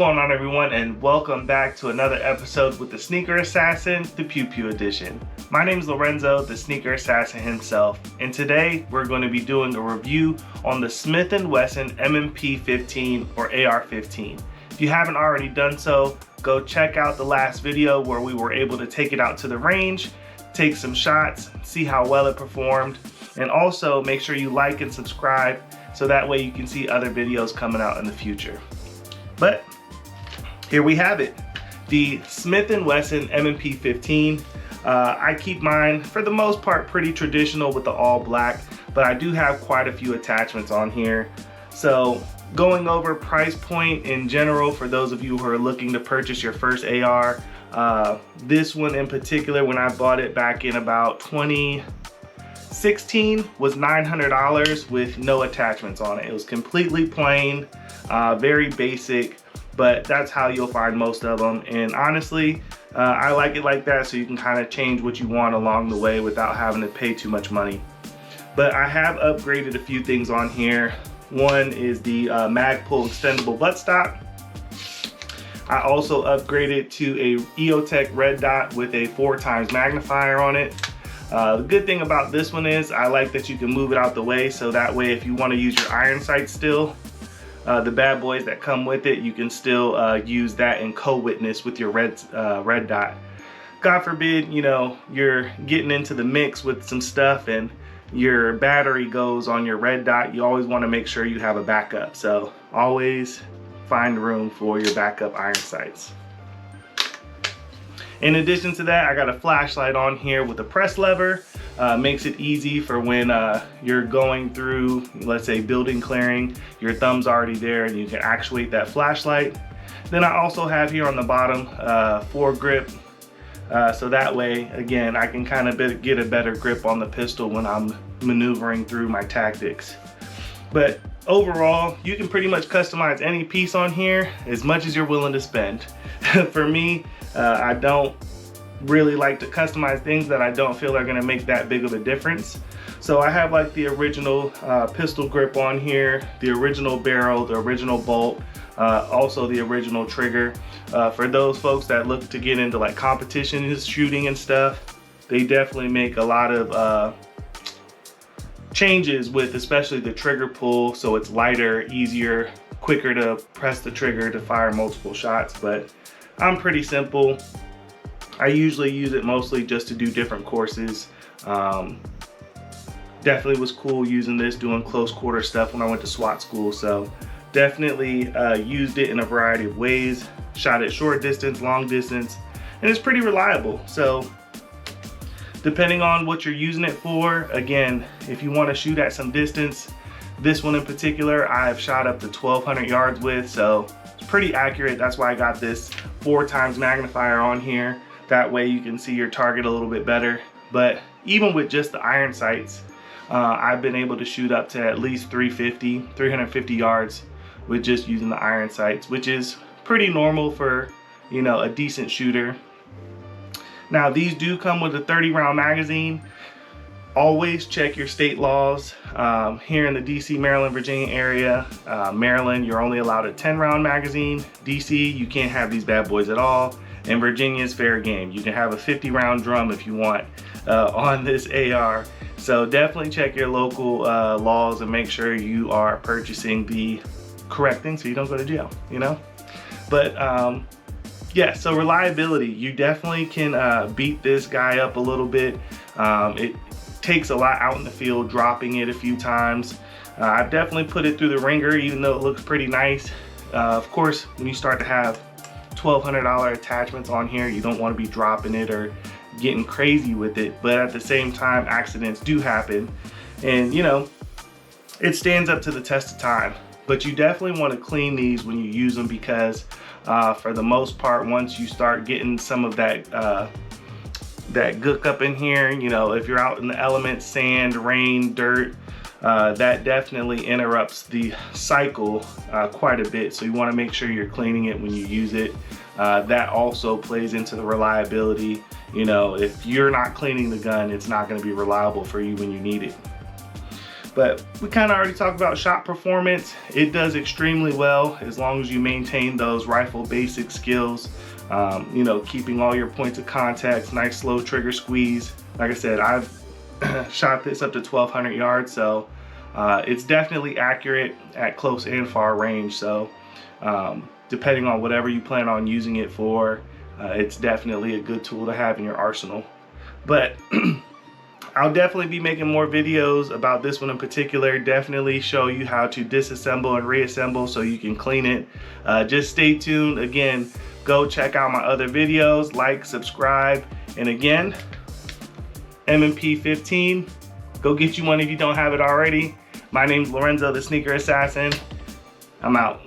going on, everyone, and welcome back to another episode with the Sneaker Assassin, the Pew Pew Edition. My name is Lorenzo, the Sneaker Assassin himself, and today we're going to be doing a review on the Smith Wesson M&P 15 or AR-15. If you haven't already done so, go check out the last video where we were able to take it out to the range, take some shots, see how well it performed, and also make sure you like and subscribe so that way you can see other videos coming out in the future. But here we have it, the Smith & Wesson M&P 15. I keep mine for the most part pretty traditional with the all black, but I do have quite a few attachments on here. So going over price point in general for those of you who are looking to purchase your first AR, this one in particular, when I bought it back in about 2016, was $900 with no attachments on it. It was completely plain, very basic, but that's how you'll find most of them. And honestly, I like it like that so you can kind of change what you want along the way without having to pay too much money. But I have upgraded a few things on here. One is the Magpul extendable buttstock. I also upgraded to a EOTech red dot with a 4x magnifier on it. The good thing about this one is I like that you can move it out the way, so that way if you want to use your iron sights still, the bad boys that come with it, you can still use that in co-witness with your red dot. God forbid, you know, you're getting into the mix with some stuff and your battery goes on your red dot. You always want to make sure you have a backup, so always find room for your backup iron sights. In addition to that, I got a flashlight on here with a press lever. Makes it easy for when you're going through, let's say, building clearing. Your thumb's already there and you can actuate that flashlight. Then I also have here on the bottom foregrip, so that way, again, I can kind of get a better grip on the pistol when I'm maneuvering through my tactics. But overall, you can pretty much customize any piece on here as much as you're willing to spend. For me, I don't really like to customize things that I don't feel are going to make that big of a difference. So I have like the original pistol grip on here, the original barrel, the original bolt, also the original trigger. For those folks that look to get into like competition shooting and stuff, they definitely make a lot of changes with especially the trigger pull, so it's lighter, easier, quicker to press the trigger to fire multiple shots. But I'm pretty simple. I usually use it mostly just to do different courses. Definitely was cool using this doing close quarter stuff when I went to SWAT school, so definitely used it in a variety of ways. Shot at short distance, long distance, and it's pretty reliable. So depending on what you're using it for, again, if you want to shoot at some distance, this one in particular I've shot up to 1,200 yards with, so it's pretty accurate. That's why I got this 4x magnifier on here. That way you can see your target a little bit better. But even with just the iron sights, I've been able to shoot up to at least 350 yards with just using the iron sights, which is pretty normal for, you know, a decent shooter. Now these do come with a 30-round magazine. Always check your state laws. Here in the DC, Maryland, Virginia area, Maryland, you're only allowed a 10-round magazine. DC, you can't have these bad boys at all. And Virginia is fair game. You can have a 50-round drum if you want on this AR. So definitely check your local laws and make sure you are purchasing the correct thing so you don't go to jail, you know? But yeah, so reliability, you definitely can beat this guy up a little bit. It takes a lot out in the field, dropping it a few times. I've definitely put it through the ringer, even though it looks pretty nice. Of course, when you start to have $1,200 attachments on here, you don't want to be dropping it or getting crazy with it. But at the same time, accidents do happen, and you know, it stands up to the test of time. But you definitely want to clean these when you use them, because for the most part, once you start getting some of that gook up in here, you know, if you're out in the elements, sand, rain, dirt, that definitely interrupts the cycle quite a bit. So you want to make sure you're cleaning it when you use it. That also plays into the reliability. You know, if you're not cleaning the gun, it's not going to be reliable for you when you need it. But we kind of already talked about shot performance. It does extremely well as long as you maintain those rifle basic skills. You know, keeping all your points of contact, nice slow trigger squeeze. Like I said, I've shot this up to 1,200 yards, so it's definitely accurate at close and far range. So depending on whatever you plan on using it for, it's definitely a good tool to have in your arsenal. But I'll definitely be making more videos about this one in particular. Definitely show you how to disassemble and reassemble so you can clean it. Just stay tuned. Again, go check out my other videos, like, subscribe, and again, M&P 15. Go get you one if you don't have it already. My name's Lorenzo, the Sneaker Assassin. I'm out.